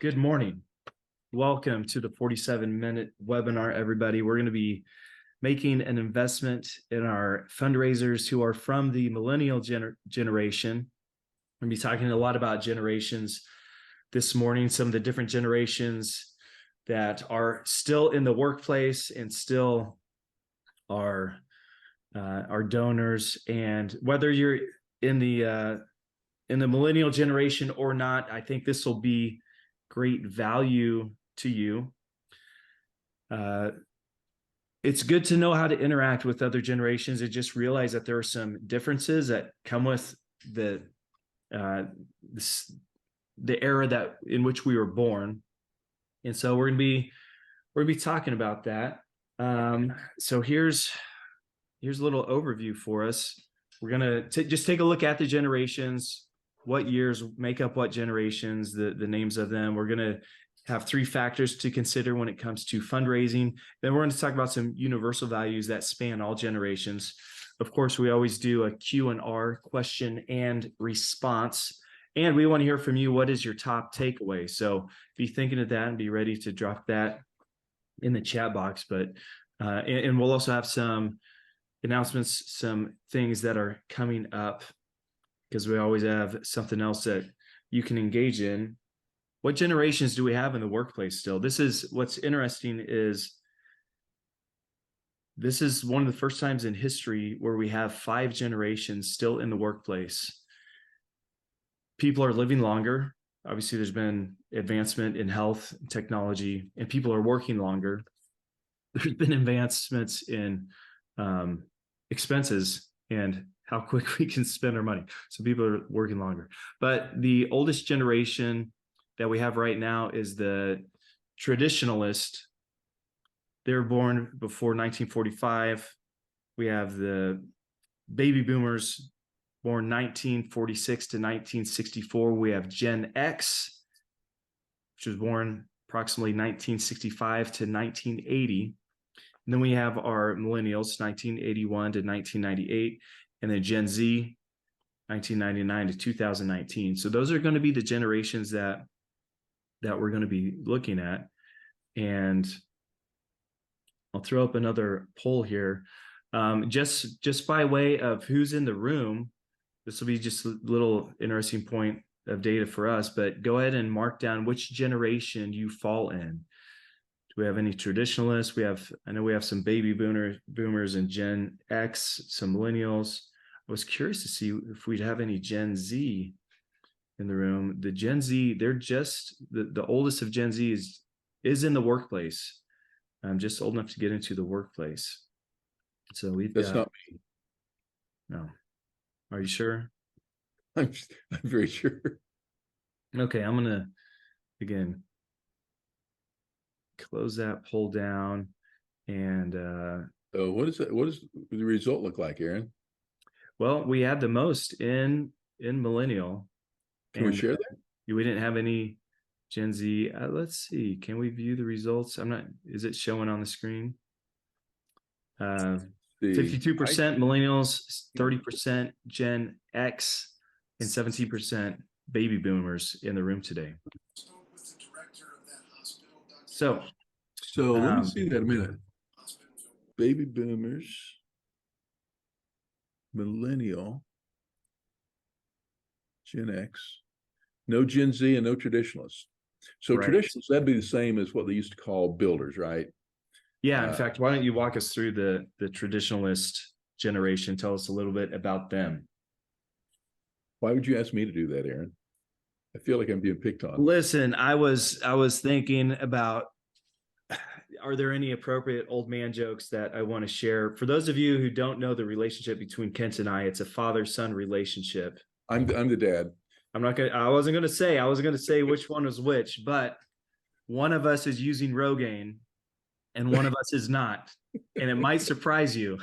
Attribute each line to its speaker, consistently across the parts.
Speaker 1: Good morning. Welcome to the 47-minute webinar, everybody. We're going to be making an investment in our fundraisers who are from the millennial generation. We're going to be talking a lot about generations this morning, some of the different generations that are still in the workplace and still are donors. And whether you're in the millennial generation or not, I think this will be great value to you. It's good to know how to interact with other generations and just realize that there are some differences that come with the era that in which we were born. And so we're gonna be talking about that. So here's a little overview for us. We're gonna just take a look at the generations, what years make up what generations, the names of them. We're going to have three factors to consider when it comes to fundraising. Then we're going to talk about some universal values that span all generations. Of course, we always do a Q&R, question and response. And we want to hear from you. What is your top takeaway? So be thinking of that and be ready to drop that in the chat box. But and we'll also have some announcements, some things that are coming up, because we always have something else that you can engage in. What generations do we have in the workplace still? This is what's interesting is this is one of the first times in history where we have 5 generations still in the workplace. People are living longer. Obviously, there's been advancement in health and technology, and people are working longer. There's been advancements in expenses and how quick we can spend our money. So people are working longer. But the oldest generation that we have right now is the traditionalist. They were born before 1945. We have the baby boomers born 1946 to 1964. We have Gen X, which was born approximately 1965 to 1980. And then we have our millennials, 1981 to 1998. And then Gen Z, 1999 to 2019. So those are going to be the generations that we're going to be looking at. And I'll throw up another poll here. Just by way of who's in the room, this will be just a little interesting point of data for us, but go ahead and mark down which generation you fall in. Do we have any traditionalists? I know we have some baby boomers and Gen X, some millennials. I was curious to see if we'd have any Gen Z in the room. The Gen Z, they're just the oldest of Gen Z is in the workplace. I'm just old enough to get into the workplace. So
Speaker 2: That's not me.
Speaker 1: No. Are you sure?
Speaker 2: I'm very sure.
Speaker 1: Okay, I'm gonna again close that poll down. And
Speaker 2: what is that? What does the result look like, Aaron?
Speaker 1: Well, we had the most in millennial.
Speaker 2: Can we share that?
Speaker 1: We didn't have any Gen Z. Let's see. Can we view the results? Is it showing on the screen? 52% millennials, 30% Gen X, and 17% baby boomers in the room today. So
Speaker 2: let me see that a minute. Baby boomers, millennial, Gen X, no Gen Z and no traditionalists. So right. Traditionalists, that'd be the same as what they used to call builders, right?
Speaker 1: Yeah. In fact, why don't you walk us through the traditionalist generation? Tell us a little bit about them.
Speaker 2: Why would you ask me to do that, Aaron? I feel like I'm being picked on.
Speaker 1: Listen, I was thinking about, are there any appropriate old man jokes that I want to share? For those of you who don't know the relationship between Kent and I, it's a father-son relationship.
Speaker 2: I'm the dad.
Speaker 1: I wasn't going to say which one was which, but one of us is using Rogaine and one of us is not. And it might surprise you.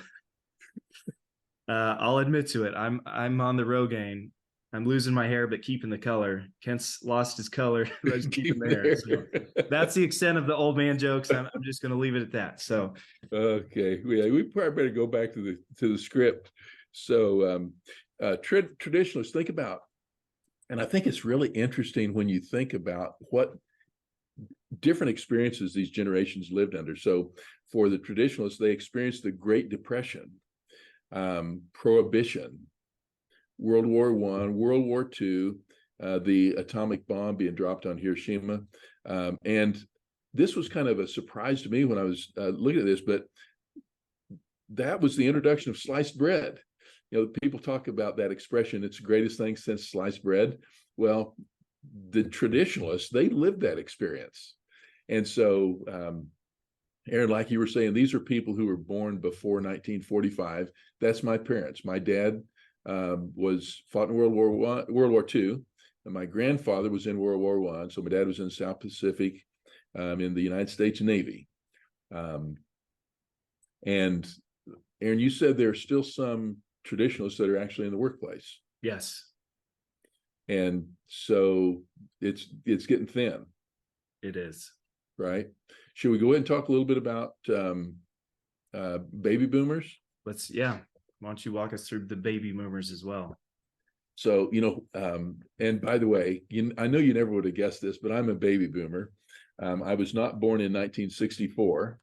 Speaker 1: I'll admit to it. I'm on the Rogaine. I'm losing my hair, but keeping the color. Kent's lost his color, but he's keeping the hair. So that's the extent of the old man jokes. I'm just going to leave it at that. So,
Speaker 2: okay, we probably better go back to the script. So, traditionalists, think about, and I think it's really interesting when you think about what different experiences these generations lived under. So for the traditionalists, they experienced the Great Depression, Prohibition, World War I, World War II, the atomic bomb being dropped on Hiroshima. And this was kind of a surprise to me when I was looking at this, but that was the introduction of sliced bread. You know, people talk about that expression, it's the greatest thing since sliced bread. Well, the traditionalists, they lived that experience. And so, Aaron, like you were saying, these are people who were born before 1945. That's my parents. My dad fought in World War II, and my grandfather was in World War I. So my dad was in the South Pacific in the United States Navy. And Aaron, you said there are still some traditionalists that are actually in the workplace.
Speaker 1: Yes.
Speaker 2: And so it's getting thin.
Speaker 1: It is.
Speaker 2: Right. Should we go ahead and talk a little bit about baby boomers?
Speaker 1: Yeah. Why don't you walk us through the baby boomers as well?
Speaker 2: So, and by the way, I know you never would have guessed this, but I'm a baby boomer. I was not born in 1964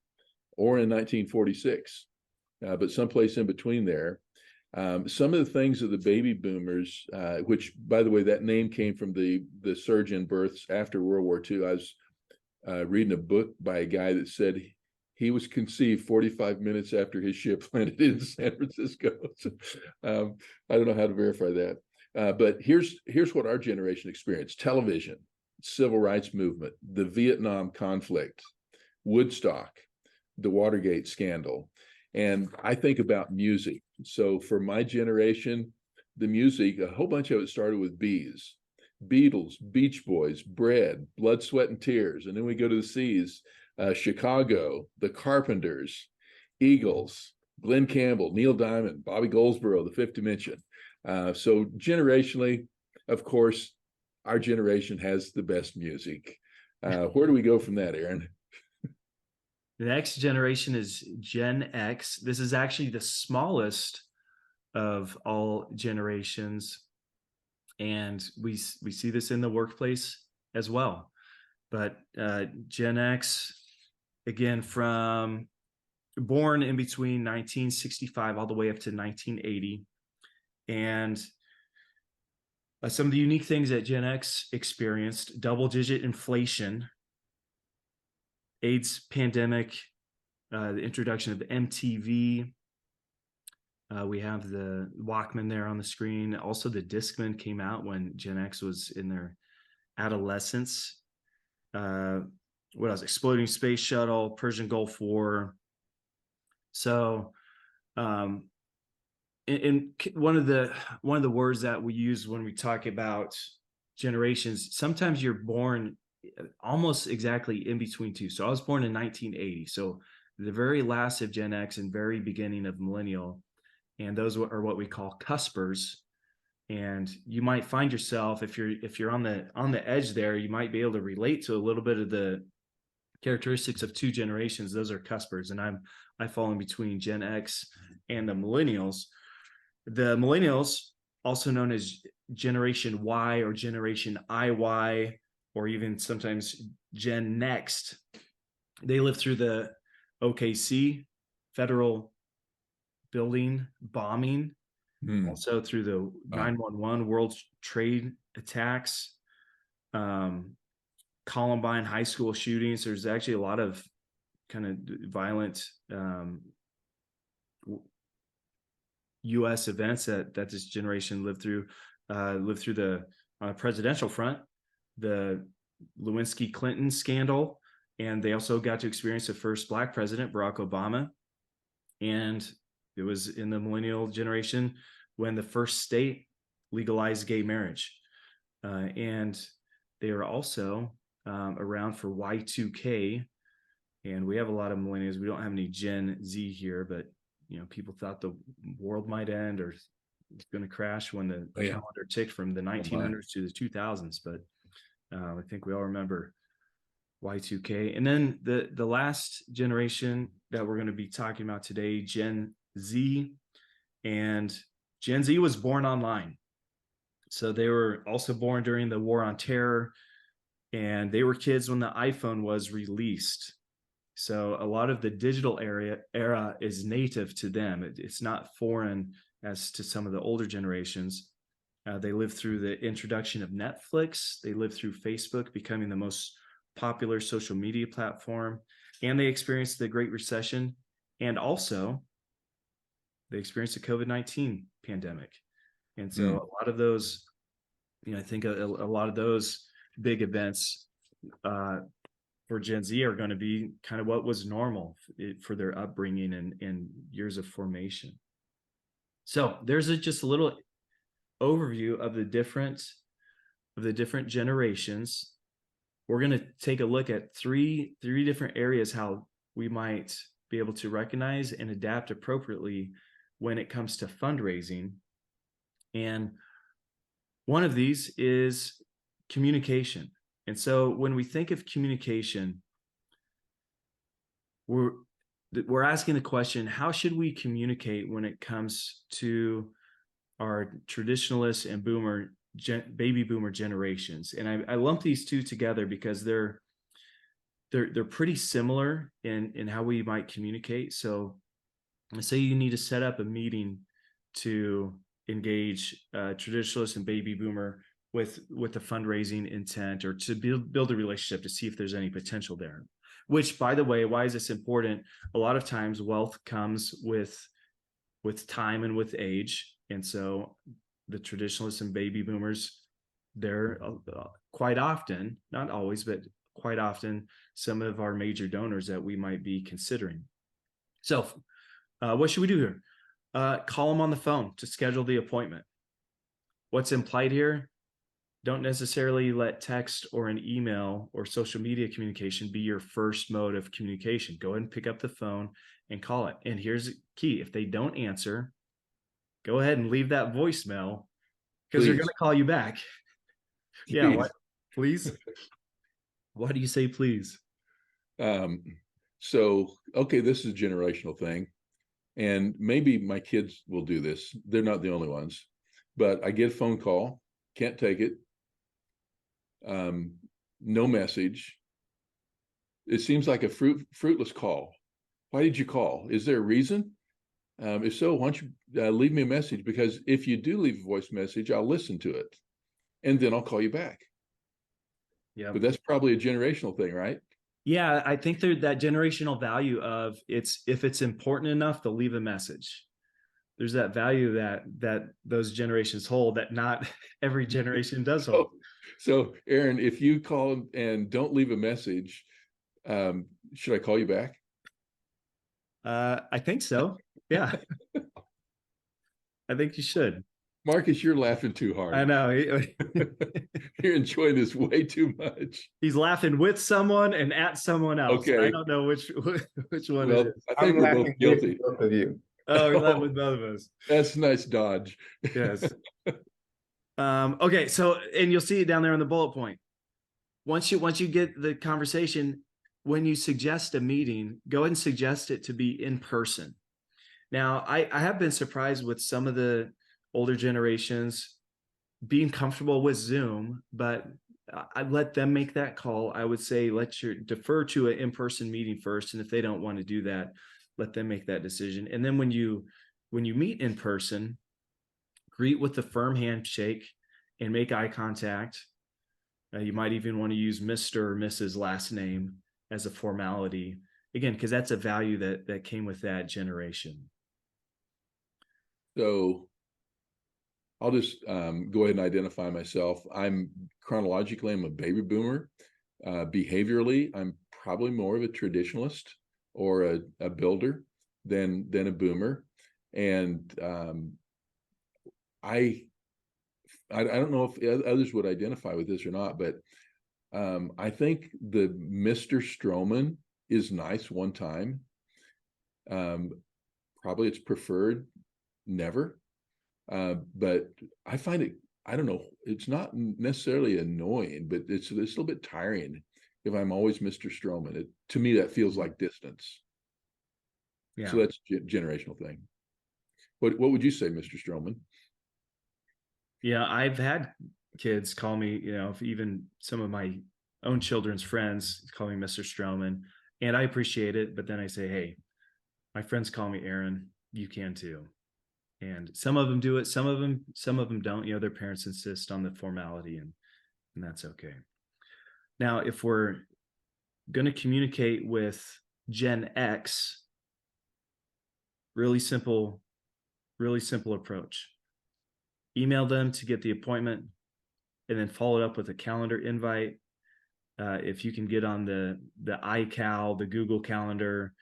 Speaker 2: or in 1946, but someplace in between there. Some of the things of the baby boomers, which, by the way, that name came from the surge in births after World War II. I was reading a book by a guy that said he was conceived 45 minutes after his ship landed in San Francisco. So, I don't know how to verify that. But here's what our generation experienced: television, civil rights movement, the Vietnam conflict, Woodstock, the Watergate scandal. And I think about music. So for my generation, the music, a whole bunch of it started with Bees, Beatles, Beach Boys, Bread, Blood, Sweat, and Tears. And then we go to the C's, Chicago, the Carpenters, Eagles, Glenn Campbell, Neil Diamond, Bobby Goldsboro, the Fifth Dimension. So generationally, of course, our generation has the best music. Where do we go from that, Aaron?
Speaker 1: The next generation is Gen X. This is actually the smallest of all generations. And we see this in the workplace as well. But Gen X, again, from born in between 1965 all the way up to 1980. And some of the unique things that Gen X experienced: double-digit inflation, AIDS pandemic, the introduction of MTV. We have the Walkman there on the screen. Also, the Discman came out when Gen X was in their adolescence. What else? Exploding space shuttle, Persian Gulf War. So, in one of the words that we use when we talk about generations, sometimes you're born almost exactly in between two. So I was born in 1980. So the very last of Gen X and very beginning of Millennial. And those are what we call cuspers. And you might find yourself, if you're on the edge there, you might be able to relate to a little bit of the characteristics of two generations. Those are cuspers. And I fall in between Gen X and the Millennials. The Millennials, also known as Generation Y or Generation IY, or even sometimes Gen Next, they lived through the OKC, federal building bombing, also through the 9/11 World Trade attacks, Columbine high school shootings. There's actually a lot of kind of violent U.S. events that this generation lived through the presidential front, the Lewinsky-Clinton scandal, and they also got to experience the first Black president, Barack Obama. And it was in the millennial generation when the first state legalized gay marriage. And they are also around for Y2K. And we have a lot of millennials. We don't have any Gen Z here, but people thought the world might end or it's going to crash when the calendar ticked from the 1900s to the 2000s. But I think we all remember Y2K. And then the last generation that we're going to be talking about today, Gen Z. And Gen Z was born online. So they were also born during the War on Terror. and they were kids when the iPhone was released. So a lot of the digital era is native to them. It's not foreign as to some of the older generations. They lived through the introduction of Netflix. They lived through Facebook becoming the most popular social media platform, and they experienced the Great Recession, and also they experienced the COVID-19 pandemic. And so
Speaker 2: Mm.
Speaker 1: a lot of those, I think a lot of those big events for Gen Z are going to be kind of what was normal for their upbringing and years of formation. So there's just a little overview of the different generations. We're going to take a look at three different areas how we might be able to recognize and adapt appropriately when it comes to fundraising. And one of these is communication. And so when we think of communication, we're asking the question, how should we communicate when it comes to our traditionalist and baby boomer generations? And I lump these two together because they're pretty similar in how we might communicate. So let's say you need to set up a meeting to engage traditionalist and baby boomer with a fundraising intent, or to build a relationship to see if there's any potential there. Which, by the way, why is this important? A lot of times wealth comes with time and with age. And so the traditionalists and baby boomers, they're quite often, not always, but quite often, some of our major donors that we might be considering. So what should we do here? Call them on the phone to schedule the appointment. What's implied here? Don't necessarily let text or an email or social media communication be your first mode of communication. Go ahead and pick up the phone and call it. And here's the key: if they don't answer, go ahead and leave that voicemail, because they're going to call you back.
Speaker 2: Please.
Speaker 1: Yeah, what? Please? Why do you say please?
Speaker 2: So, okay, this is a generational thing, and maybe my kids will do this. They're not the only ones, but I get a phone call, can't take it. No message. It seems like a fruitless call. Why did you call? Is there a reason? If so, why don't you leave me a message? Because if you do leave a voice message, I'll listen to it, and then I'll call you back.
Speaker 1: Yeah.
Speaker 2: But that's probably a generational thing, right?
Speaker 1: Yeah, I think there's that generational value of if it's important enough, they'll leave a message. There's that value that those generations hold that not every generation does hold.
Speaker 2: So Aaron, if you call and don't leave a message, should I call you back?
Speaker 1: I think so. Yeah. I think you should.
Speaker 2: Marcus, you're laughing too hard.
Speaker 1: I know.
Speaker 2: You're enjoying this way too much.
Speaker 1: He's laughing with someone and at someone else.
Speaker 2: Okay.
Speaker 1: I don't know which one
Speaker 2: Well,
Speaker 1: it is.
Speaker 2: I think we're both guilty.
Speaker 3: Both of you.
Speaker 1: Oh, you're laughing with both of us.
Speaker 2: That's a nice dodge.
Speaker 1: Yes. Okay. So, and you'll see it down there on the bullet point. Once you get the conversation, when you suggest a meeting, go ahead and suggest it to be in person. Now, I have been surprised with some of the older generations being comfortable with Zoom, but I let them make that call. I would say defer to an in-person meeting first, and if they don't want to do that, let them make that decision. And then when you meet in person, greet with a firm handshake and make eye contact. You might even want to use Mr. or Mrs. last name as a formality, again, because that's a value that came with that generation.
Speaker 2: So I'll just go ahead and identify myself. Chronologically, I'm a baby boomer. Behaviorally, I'm probably more of a traditionalist or a builder than a boomer. And I don't know if others would identify with this or not, but I think the Mr. Stroman is nice one time. Probably it's preferred never. But I find it, I don't know, it's not necessarily annoying, but it's a little bit tiring if I'm always Mr. Stroman. To me, that feels like distance. Yeah. So that's a generational thing. What would you say, Mr. Stroman?
Speaker 1: Yeah, I've had kids call me, even some of my own children's friends call me Mr. Stroman, and I appreciate it. But then I say, hey, my friends call me Aaron. You can too. And some of them do it. Some of them don't. Their parents insist on the formality, and that's okay. Now, if we're going to communicate with Gen X, really simple approach. Email them to get the appointment, and then follow it up with a calendar invite. If you can get on the iCal, the Google Calendar,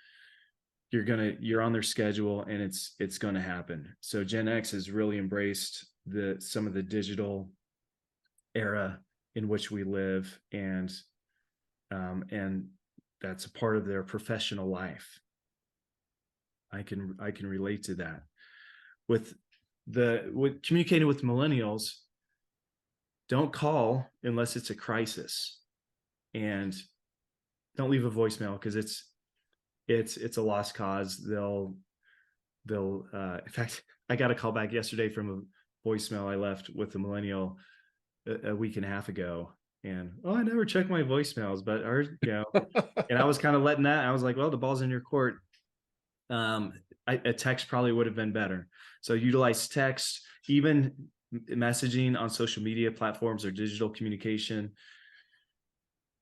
Speaker 1: you're on their schedule, and it's going to happen. So Gen X has really embraced some of the digital era in which we live, and that's a part of their professional life. I can relate to that. With communicating with millennials, don't call unless it's a crisis, and don't leave a voicemail, because it's a lost cause. They'll in fact, I got a call back yesterday from a voicemail I left with a millennial a week and a half ago, and I never check my voicemails, but and I was kind of letting that. I was like, well, the ball's in your court. A text probably would have been better. So utilize text, even messaging on social media platforms or digital communication.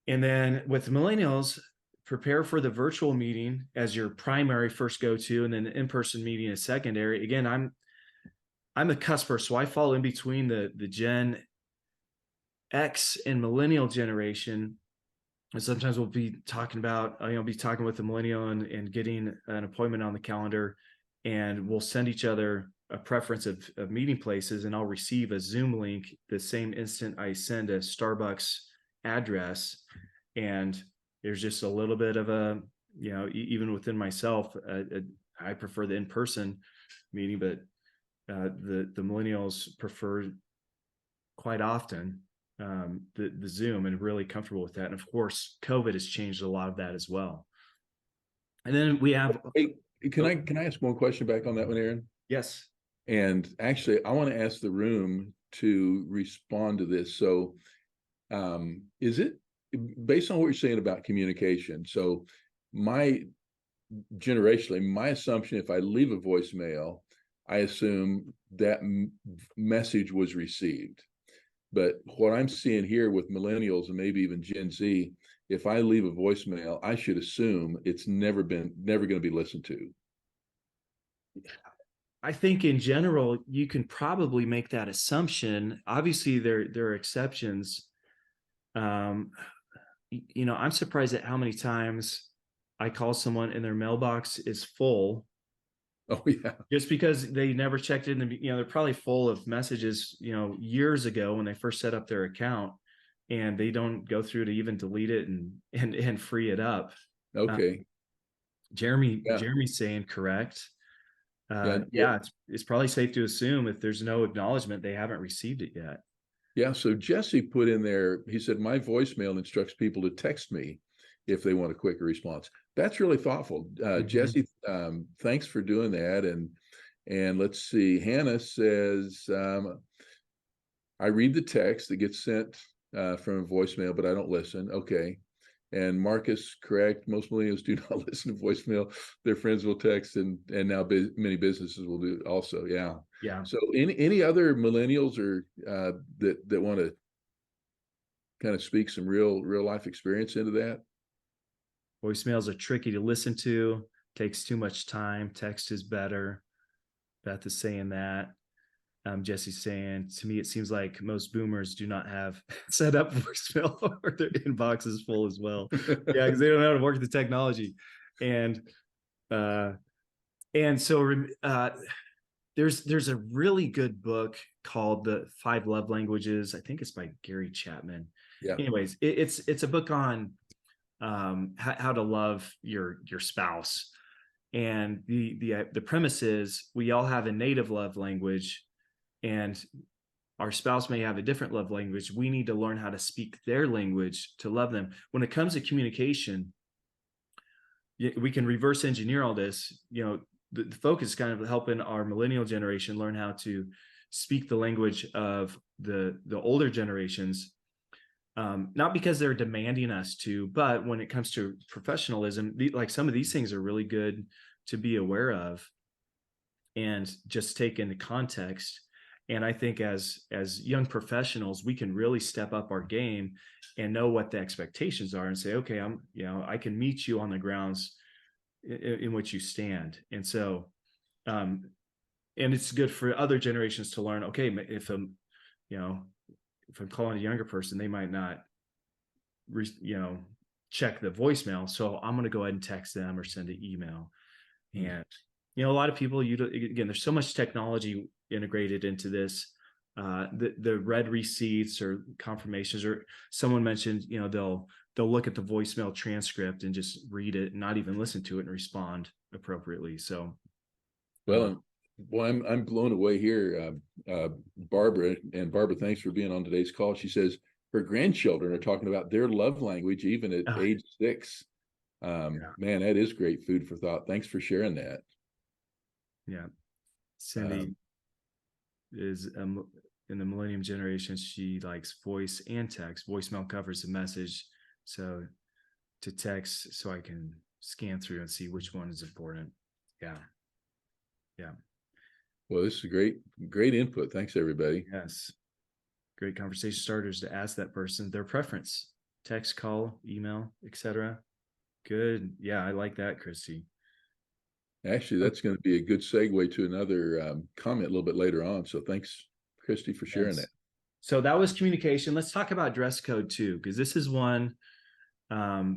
Speaker 1: And then with millennials, prepare for the virtual meeting as your primary first go-to, and then the in-person meeting is secondary. Again, I'm a cusper, so I fall in between the Gen X and millennial generation. And sometimes we'll be talking about, be talking with the millennial and getting an appointment on the calendar, and we'll send each other a preference of meeting places, and I'll receive a Zoom link the same instant I send a Starbucks address. And there's just a little bit of a, even within myself, I prefer the in-person meeting, but the millennials prefer quite often the Zoom, and really comfortable with that. And of course, COVID has changed a lot of that as well. And then we have.
Speaker 2: Hey, can I ask one question back on that one, Aaron?
Speaker 1: Yes.
Speaker 2: And actually, I want to ask the room to respond to this. So, is it based on what you're saying about communication? So, generationally, my assumption, if I leave a voicemail, I assume that message was received. But what I'm seeing here with millennials and maybe even Gen Z, if I leave a voicemail, I should assume it's never going to be listened to.
Speaker 1: I think in general, you can probably make that assumption. Obviously, there are exceptions. I'm surprised at how many times I call someone and their mailbox is full.
Speaker 2: Oh yeah.
Speaker 1: Just because they never checked in, they're probably full of messages, years ago when they first set up their account, and they don't go through to even delete it and free it up.
Speaker 2: Okay.
Speaker 1: Jeremy's saying correct. It's probably safe to assume if there's no acknowledgement, they haven't received it yet.
Speaker 2: Yeah. So Jesse put in there, he said, my voicemail instructs people to text me if they want a quicker response. That's really thoughtful. Jesse, thanks for doing that. And let's see, Hannah says, I read the text that gets sent from a voicemail, but I don't listen. Okay. And Marcus, correct. Most millennials do not listen to voicemail. Their friends will text, and now many businesses will do it also. Yeah.
Speaker 1: Yeah.
Speaker 2: So any other millennials or that want to kind of speak some real life experience into that?
Speaker 1: Voicemails are tricky to listen to. Takes too much time. Text is better. Beth is saying that. Jesse's saying, to me, it seems like most boomers do not have set up voicemail, or their inbox is full as well. Yeah, because they don't know how to work the technology. And so there's a really good book called The 5 Love Languages. I think it's by Gary Chapman.
Speaker 2: Yeah.
Speaker 1: Anyways, it's a book on how to love your spouse. And the premise is we all have a native love language, and our spouse may have a different love language. We need to learn how to speak their language to love them. When it comes to communication, we can reverse engineer all this. The focus is kind of helping our millennial generation learn how to speak the language of the older generations. Not because they're demanding us to, but when it comes to professionalism, like some of these things are really good to be aware of and just take into context. And I think as young professionals, we can really step up our game and know what the expectations are and say, okay, I can meet you on the grounds in which you stand. And so, and it's good for other generations to learn, okay, if I'm, you know, if I'm calling a younger person, they might not, check the voicemail. So I'm going to go ahead and text them or send an email. And, a lot of people, again, there's so much technology integrated into this. The read receipts or confirmations, or someone mentioned, they'll look at the voicemail transcript and just read it and not even listen to it and respond appropriately. So,
Speaker 2: Well, I'm blown away here, Barbara. And Barbara, thanks for being on today's call. She says her grandchildren are talking about their love language even at age 6. Man, that is great food for thought. Thanks for sharing that.
Speaker 1: Yeah, Cindy is in the millennium generation. She likes voice and text. Voicemail covers the message, so to text, so I can scan through and see which one is important. Yeah.
Speaker 2: Well, this is great input. Thanks, everybody.
Speaker 1: Yes, great conversation starters to ask that person their preference: text, call, email, etc. Good. Yeah, I like that, Christy.
Speaker 2: Actually, that's going to be a good segue to another comment a little bit later on. So thanks, Christy, for sharing that.
Speaker 1: So that was communication. Let's talk about dress code too, because this is one that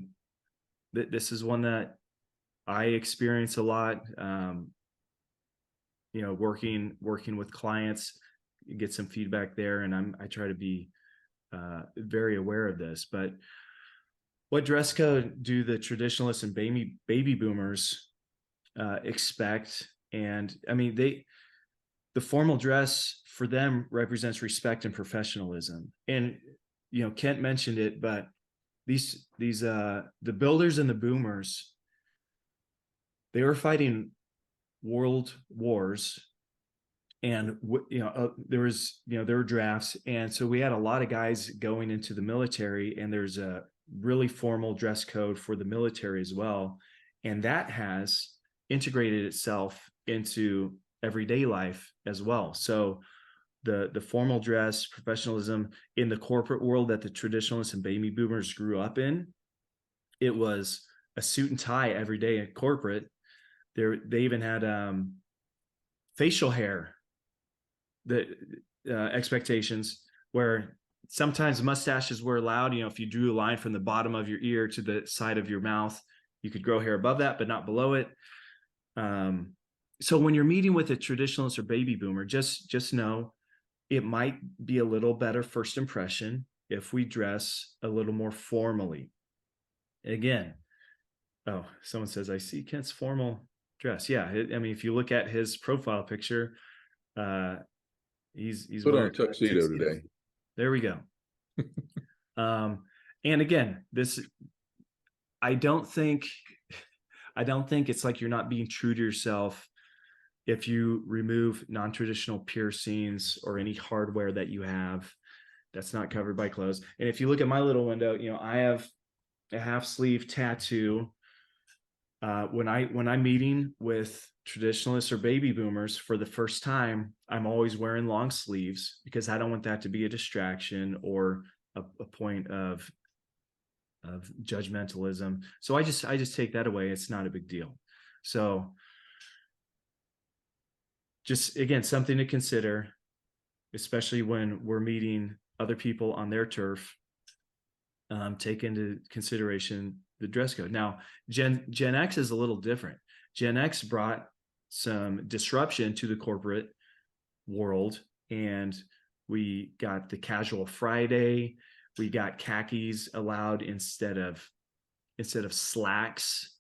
Speaker 1: I experience a lot. Working with clients, get some feedback there, and I try to be very aware of this. But what dress code do the traditionalists and baby boomers expect? And I mean, the formal dress for them represents respect and professionalism. And Kent mentioned it, but the builders and the boomers, they were fighting world wars, and there were drafts, and so we had a lot of guys going into the military, and there's a really formal dress code for the military as well, and that has integrated itself into everyday life as well. So the formal dress, professionalism in the corporate world that the traditionalists and baby boomers grew up in, it was a suit and tie every day at corporate. They even had facial hair, the expectations where sometimes mustaches were allowed. If you drew a line from the bottom of your ear to the side of your mouth, you could grow hair above that, but not below it. So when you're meeting with a traditionalist or baby boomer, just know it might be a little better first impression if we dress a little more formally. Again, someone says, I see Kent's formal dress. Yeah, I mean, if you look at his profile picture, he's
Speaker 2: put on a tuxedo today.
Speaker 1: There we go. And again, I don't think it's like you're not being true to yourself if you remove non-traditional piercings or any hardware that you have that's not covered by clothes. And if you look at my little window, I have a half sleeve tattoo. When I'm meeting with traditionalists or baby boomers for the first time, I'm always wearing long sleeves because I don't want that to be a distraction or a point of judgmentalism. So I just take that away. It's not a big deal. So just, again, something to consider, especially when we're meeting other people on their turf. Take into consideration the dress code. Now, Gen X is a little different. Gen X brought some disruption to the corporate world, and we got the casual Friday. We got khakis allowed instead of slacks.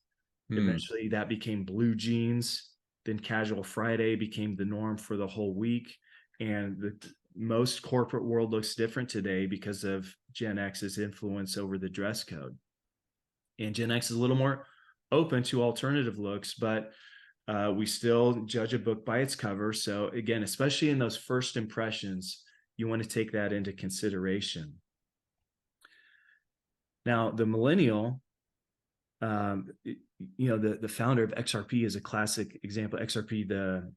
Speaker 1: Eventually that became blue jeans. Then casual Friday became the norm for the whole week. And most corporate world looks different today because of Gen X's influence over the dress code. And Gen X is a little more open to alternative looks, but we still judge a book by its cover. So again, especially in those first impressions, you want to take that into consideration. Now, the millennial, the founder of XRP is a classic example. XRP, the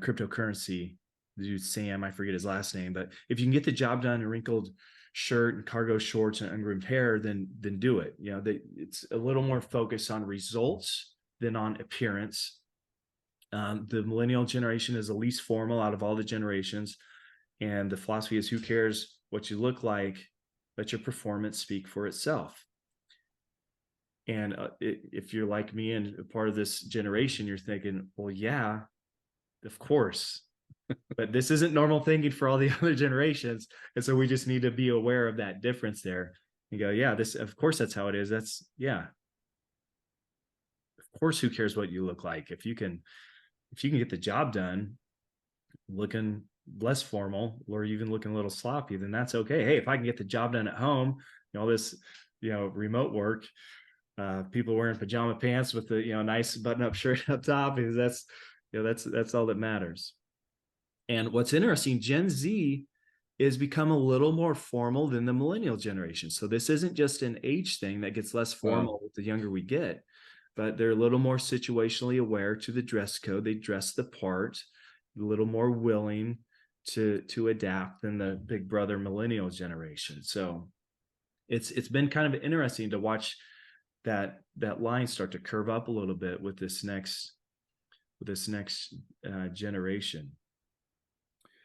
Speaker 1: cryptocurrency, the dude Sam, I forget his last name, but if you can get the job done in a wrinkled shirt and cargo shorts and ungroomed hair, then do it. It's a little more focused on results than on appearance. The millennial generation is the least formal out of all the generations, and the philosophy is, who cares what you look like? Let your performance speak for itself. And if you're like me and a part of this generation, you're thinking, well, yeah, of course. But this isn't normal thinking for all the other generations. And so we just need to be aware of that difference there and go, yeah, this, of course, that's how it is. That's, yeah. Of course, who cares what you look like? If you can get the job done looking less formal or even looking a little sloppy, then that's okay. Hey, if I can get the job done at home, all this, remote work, people wearing pajama pants with the nice button-up shirt up top, because that's all that matters. And what's interesting, Gen Z is become a little more formal than the millennial generation. So this isn't just an age thing that gets less formal the younger we get, but they're a little more situationally aware to the dress code. They dress the part, a little more willing to adapt than the big brother millennial generation. So it's been kind of interesting to watch that line start to curve up a little bit with this next generation.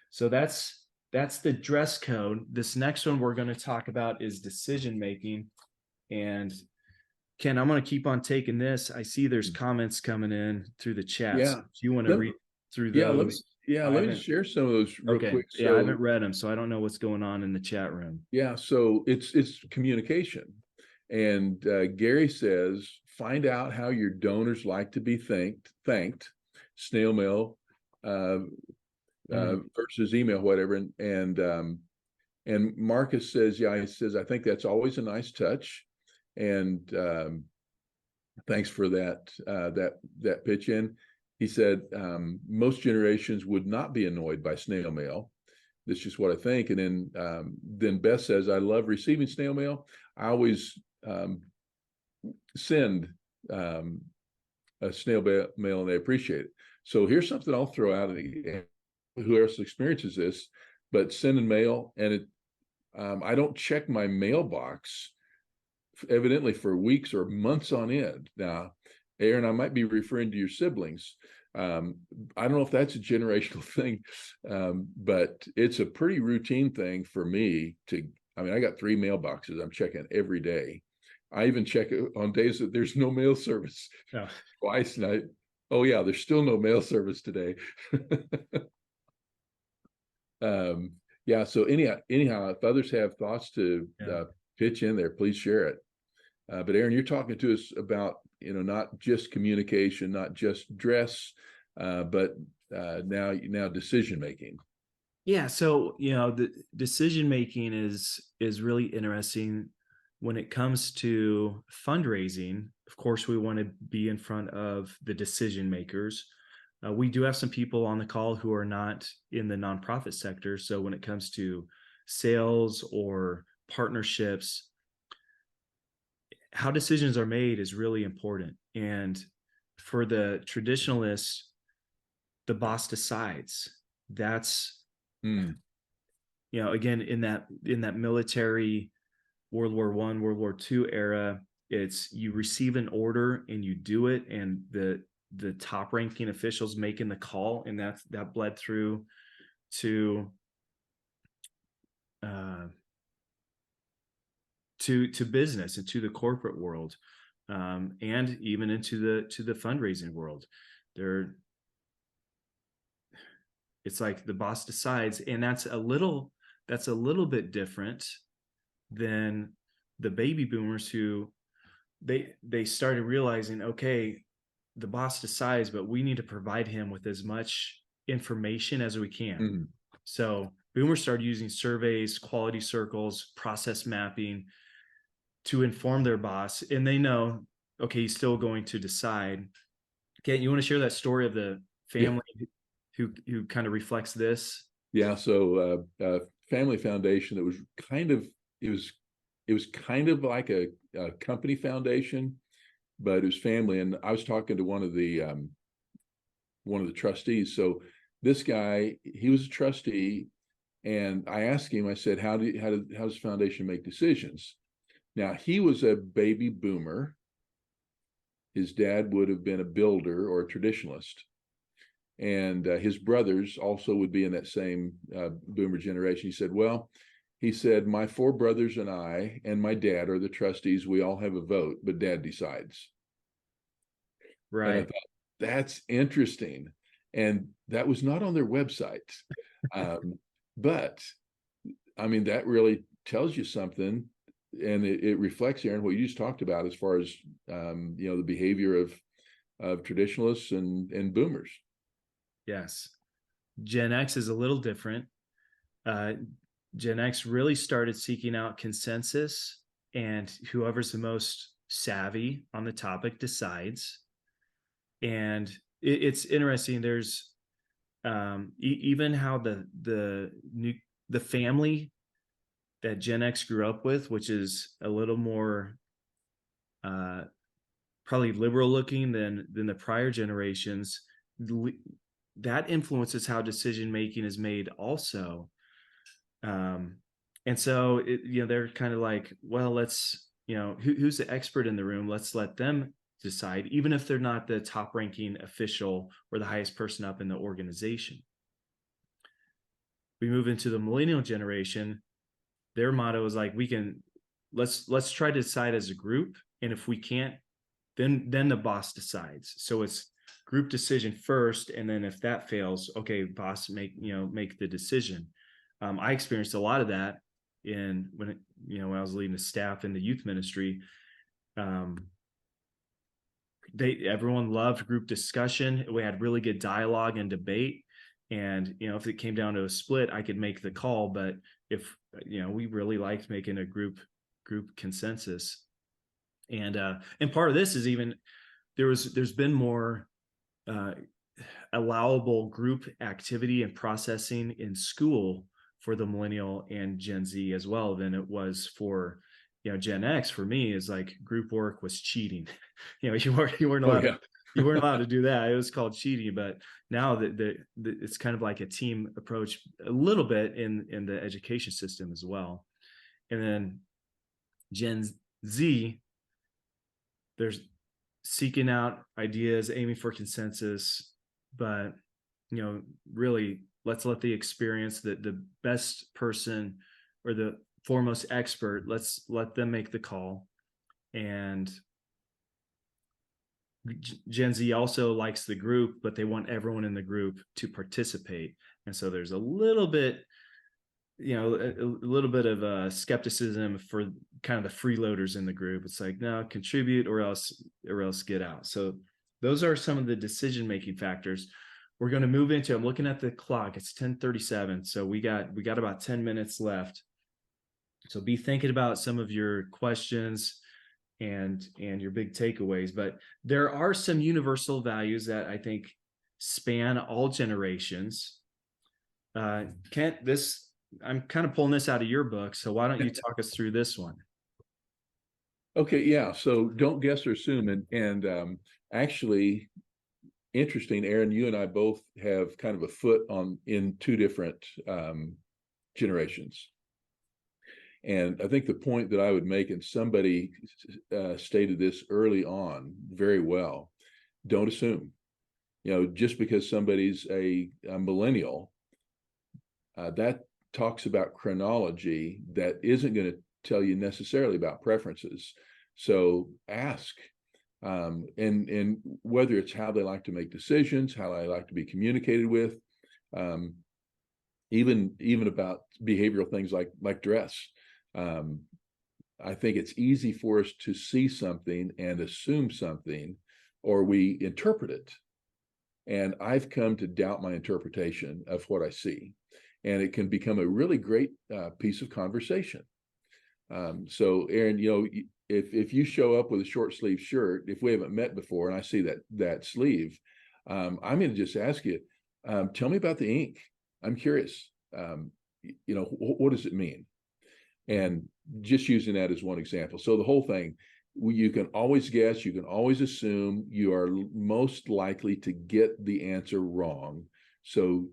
Speaker 1: So that's the dress code. This next one we're going to talk about is decision making. And Ken, I'm going to keep on taking this. I see there's comments coming in through the chat.
Speaker 2: Yeah.
Speaker 1: So if you want to read through
Speaker 2: Yeah,
Speaker 1: those.
Speaker 2: let me share some of those real quick.
Speaker 1: Yeah, I haven't read them, so I don't know what's going on in the chat room.
Speaker 2: Yeah, so it's communication. And Gary says, find out how your donors like to be thanked, snail mail versus email, whatever. And Marcus says, yeah, he says, I think that's always a nice touch. And thanks for that pitch in. He said, most generations would not be annoyed by snail mail. That's just what I think. And then Beth says, I love receiving snail mail. I always send a snail mail and they appreciate it. So here's something I'll throw out at who else experiences this, but sending mail, and I don't check my mailbox evidently for weeks or months on end. Now, Aaron, I might be referring to your siblings. I don't know if that's a generational thing, but it's a pretty routine thing for me I got 3 mailboxes I'm checking every day. I even check it on days that there's no mail service twice. And there's still no mail service today. So anyhow, if others have thoughts to pitch in there, please share it. But Aaron, you're talking to us about, not just communication, not just dress, but now decision making.
Speaker 1: Yeah, so the decision making is really interesting when it comes to fundraising. Of course, we want to be in front of the decision makers. We do have some people on the call who are not in the nonprofit sector. So when it comes to sales or partnerships, how decisions are made is really important. And for the traditionalists, the boss decides. That's again, in that military World War I, World War II era, it's you receive an order and you do it, and the top ranking officials making the call, and that bled through to business and to the corporate world, and even into the fundraising world. It's like the boss decides, and that's a little bit different than the baby boomers who they started realizing, okay, the boss decides, but we need to provide him with as much information as we can. So boomers started using surveys, quality circles, process mapping to inform their boss, and they know, okay, he's still going to decide. Okay, you want to share that story of the family who kind of reflects this?
Speaker 2: Yeah, so Family Foundation, it was it was kind of like a company foundation, but it was family. And I was talking to one of the trustees. So this guy, he was a trustee, and I asked him, I said, how does the foundation make decisions? Now, he was a baby boomer. His dad would have been a builder or a traditionalist. And his brothers also would be in that same boomer generation. He said, well, he said, my 4 brothers and I and my dad are the trustees. We all have a vote, but dad decides.
Speaker 1: Right.
Speaker 2: And I thought, that's interesting. And that was not on their website. But I mean, that really tells you something. And it reflects, Aaron, what you just talked about as far as, the behavior of traditionalists and boomers.
Speaker 1: Yes. Gen X is a little different. Gen X really started seeking out consensus, and whoever's the most savvy on the topic decides. And it's interesting. There's even how the family that Gen X grew up with, which is a little more probably liberal looking than the prior generations, that influences how decision making is made also. And so they're kind of like, well, let's, who's the expert in the room? Let's let them decide, even if they're not the top ranking official or the highest person up in the organization. We move into the millennial generation. Their motto is like, let's try to decide as a group. And if we can't, then the boss decides. So it's group decision first. And then if that fails, okay, boss, make the decision. I experienced a lot of that when I was leading the staff in the youth ministry. Everyone loved group discussion. We had really good dialogue and debate. And, if it came down to a split, I could make the call. But if, we really liked making a group consensus. And part of this is even there's been more allowable group activity and processing in school for the millennial and Gen Z as well than it was for Gen X. For me, is like group work was cheating. You weren't allowed you weren't allowed to do that. It was called cheating. But now that it's kind of like a team approach a little bit in the education system as well. And then Gen Z, there's seeking out ideas, aiming for consensus, but really let's let the experience, the best person or the foremost expert, let's let them make the call. And Gen Z also likes the group, but they want everyone in the group to participate. And so there's a little bit, a little bit of skepticism for kind of the freeloaders in the group. It's like, no, contribute or else get out. So those are some of the decision-making factors. We're going to move into, I'm looking at the clock. It's 10:37. So we got about 10 minutes left. So be thinking about some of your questions and your big takeaways, but there are some universal values that I think span all generations. Kent, I'm kind of pulling this out of your book, so why don't you talk us through this one?
Speaker 2: Okay, yeah. So don't guess or assume, and actually, interesting, Aaron. You and I both have kind of a foot in 2 different generations. And I think the point that I would make, and somebody stated this early on very well, don't assume. Just because somebody's a millennial, that talks about chronology that isn't going to tell you necessarily about preferences. So ask, and whether it's how they like to make decisions, how they like to be communicated with, even about behavioral things like dress. I think it's easy for us to see something and assume something, or we interpret it. And I've come to doubt my interpretation of what I see. And it can become a really great piece of conversation. So, Aaron, if you show up with a short sleeve shirt, if we haven't met before, and I see that sleeve, I'm going to just ask you, tell me about the ink. I'm curious. What does it mean? And just using that as one example. So the whole thing, you can always guess, you can always assume, you are most likely to get the answer wrong. So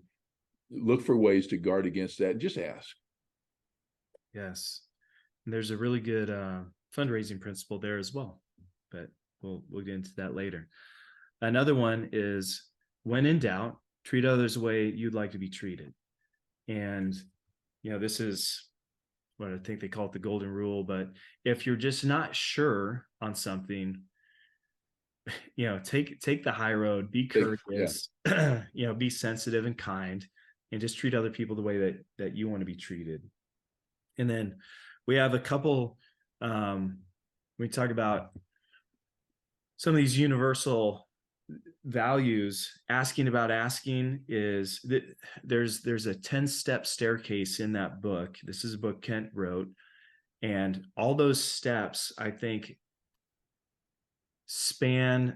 Speaker 2: look for ways to guard against that and just ask.
Speaker 1: Yes. And there's a really good fundraising principle there as well, but we'll get into that later. Another one is, when in doubt, treat others the way you'd like to be treated. And, this is what I think they call it the golden rule. But if you're just not sure on something, take the high road, be courteous, be sensitive and kind, and just treat other people the way that you want to be treated. And then we have a couple, we talk about some of these universal values. Asking about asking is that there's a 10-step staircase in that book. This is a book Kent wrote, and all those steps, I think, span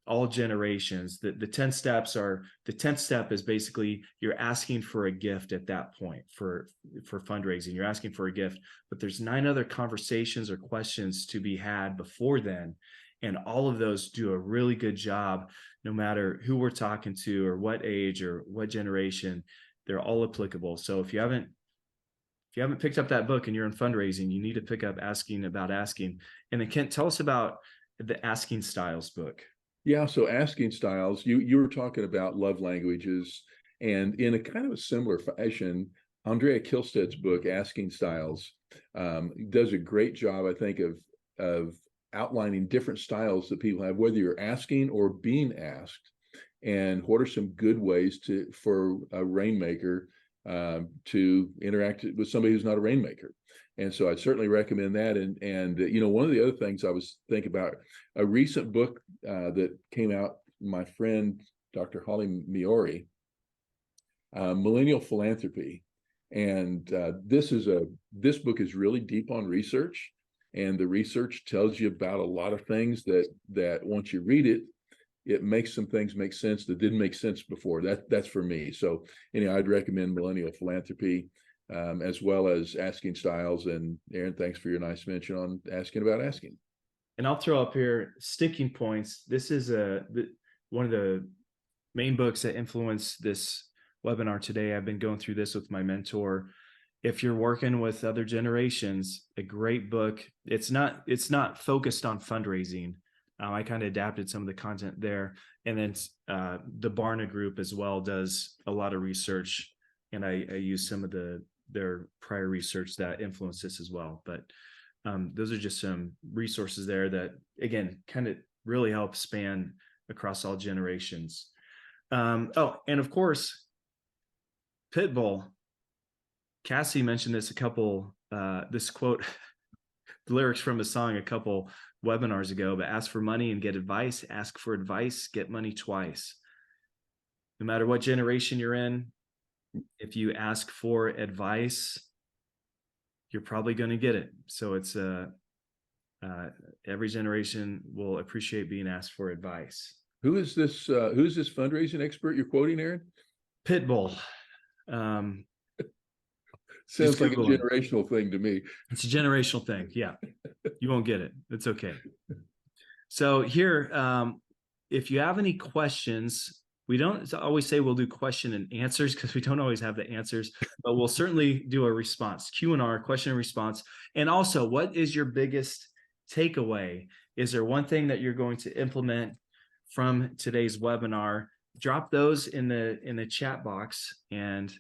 Speaker 1: all generations. The 10 steps are, the 10th step is basically you're asking for a gift at that point for fundraising. You're asking for a gift, but there's 9 other conversations or questions to be had before then. And all of those do a really good job, no matter who we're talking to or what age or what generation. They're all applicable. So if you haven't picked up that book and you're in fundraising, you need to pick up Asking About Asking. And then Kent, tell us about the Asking Styles book.
Speaker 2: Yeah, so Asking Styles, you were talking about love languages, and in a kind of a similar fashion, Andrea Kilstead's book, Asking Styles, does a great job, I think, of outlining different styles that people have, whether you're asking or being asked, and what are some good ways for a rainmaker to interact with somebody who's not a rainmaker. And so I certainly recommend that. And one of the other things I was thinking about, a recent book that came out, my friend Dr. Holly Miori, Millennial Philanthropy, and this book is really deep on research. And the research tells you about a lot of things that once you read it, it makes some things make sense that didn't make sense before. That's for me. So I'd recommend Millennial Philanthropy, as well as Asking Styles. And Aaron, thanks for your nice mention on Asking About Asking.
Speaker 1: And I'll throw up here Sticking Points. This is one of the main books that influenced this webinar today. I've been going through this with my mentor. If you're working with other generations, a great book. It's not focused on fundraising. I kind of adapted some of the content there. And then the Barna Group as well does a lot of research, and I use some of their prior research that influenced this as well. But those are just some resources there that, again, kind of really help span across all generations. And of course, Pitbull. Cassie mentioned this this quote, the lyrics from a song a couple webinars ago, but ask for money and get advice, ask for advice, get money twice. No matter what generation you're in, if you ask for advice, you're probably going to get it. So it's every generation will appreciate being asked for advice.
Speaker 2: Who's this fundraising expert you're quoting, Aaron?
Speaker 1: Pitbull.
Speaker 2: Sounds like a generational thing to me.
Speaker 1: It's a generational thing. Yeah. You won't get it. It's okay. So here, if you have any questions, we don't always say we'll do question and answers because we don't always have the answers, but we'll certainly do a response, Q&R, question and response. And also, what is your biggest takeaway? Is there one thing that you're going to implement from today's webinar? Drop those in the chat box. And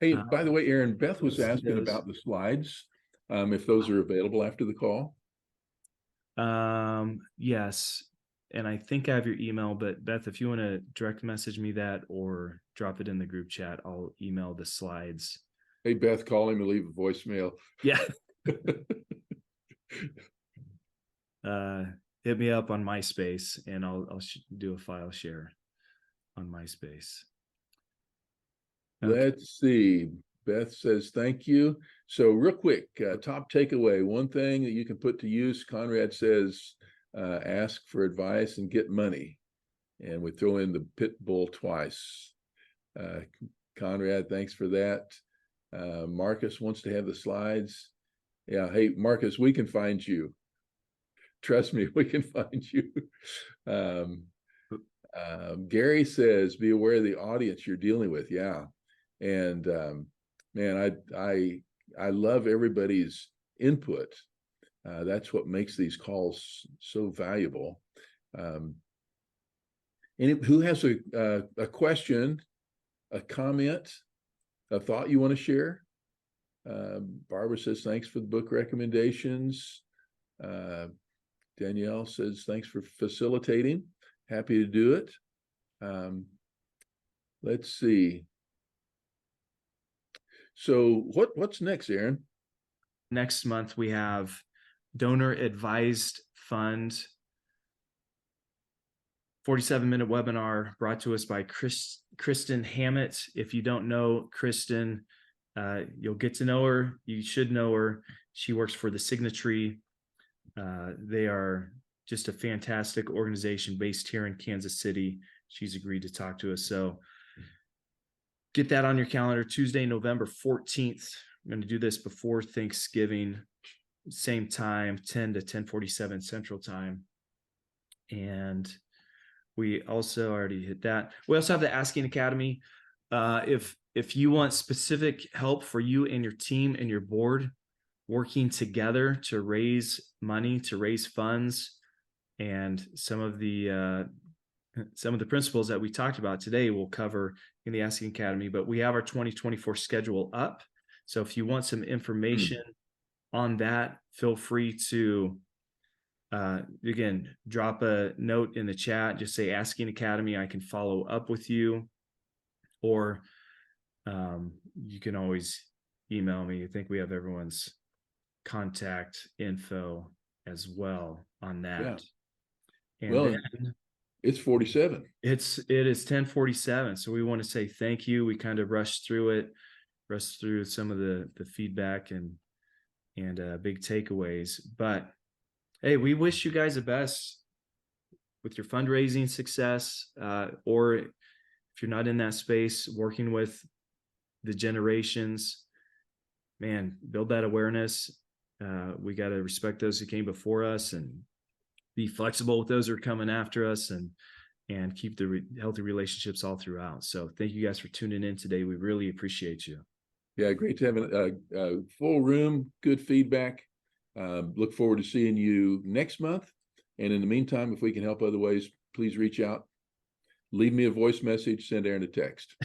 Speaker 2: hey, by the way, Aaron, Beth was asking about the slides, if those are available after the call.
Speaker 1: Yes. And I think I have your email, but Beth, if you want to direct message me that or drop it in the group chat, I'll email the slides.
Speaker 2: Hey, Beth, call him and leave a voicemail.
Speaker 1: Yeah. Hit me up on MySpace and I'll do a file share on MySpace.
Speaker 2: Okay. Let's see. Beth says, thank you. So real quick, top takeaway, one thing that you can put to use, Conrad says, ask for advice and get money. And we throw in the Pitbull twice. Conrad, thanks for that. Marcus wants to have the slides. Yeah. Hey, Marcus, we can find you. Trust me, we can find you. Um, Gary says, be aware of the audience you're dealing with. Yeah. And man, I love everybody's input. That's what makes these calls so valuable. Who has a question, a comment, a thought you want to share? Barbara says, thanks for the book recommendations. Danielle says, thanks for facilitating. Happy to do it. Let's see. So what's next, Aaron?
Speaker 1: Next month, we have donor advised fund 47-minute webinar brought to us by Kristen Hammett. If you don't know Kristen, you'll get to know her. You should know her. She works for the Signatory. They are just a fantastic organization based here in Kansas City. She's agreed to talk to us. So get that on your calendar. Tuesday, November 14th. I'm going to do this before Thanksgiving, same time, 10 to 10:47 Central Time. And we also already hit that. We also have the Asking Academy. If you want specific help for you and your team and your board working together to raise money, to raise funds, and some of the principles that we talked about today we'll cover in the Asking Academy. But we have our 2024 schedule up. So if you want some information on that, feel free to again, drop a note in the chat, just say Asking Academy. I can follow up with you, or you can always email me. I think we have everyone's contact info as well on that.
Speaker 2: Yeah.
Speaker 1: And
Speaker 2: well,
Speaker 1: then
Speaker 2: it's 47.
Speaker 1: It is 10:47. So we want to say thank you. We kind of rushed through some of the feedback and big takeaways, but hey, we wish you guys the best with your fundraising success, or if you're not in that space, working with the generations, man, build that awareness. We got to respect those who came before us and be flexible with those who are coming after us, and keep the healthy relationships all throughout. So thank you guys for tuning in today. We really appreciate you.
Speaker 2: Yeah, great to have a full room, good feedback. Look forward to seeing you next month. And in the meantime, if we can help other ways, please reach out. Leave me a voice message, send Aaron a text.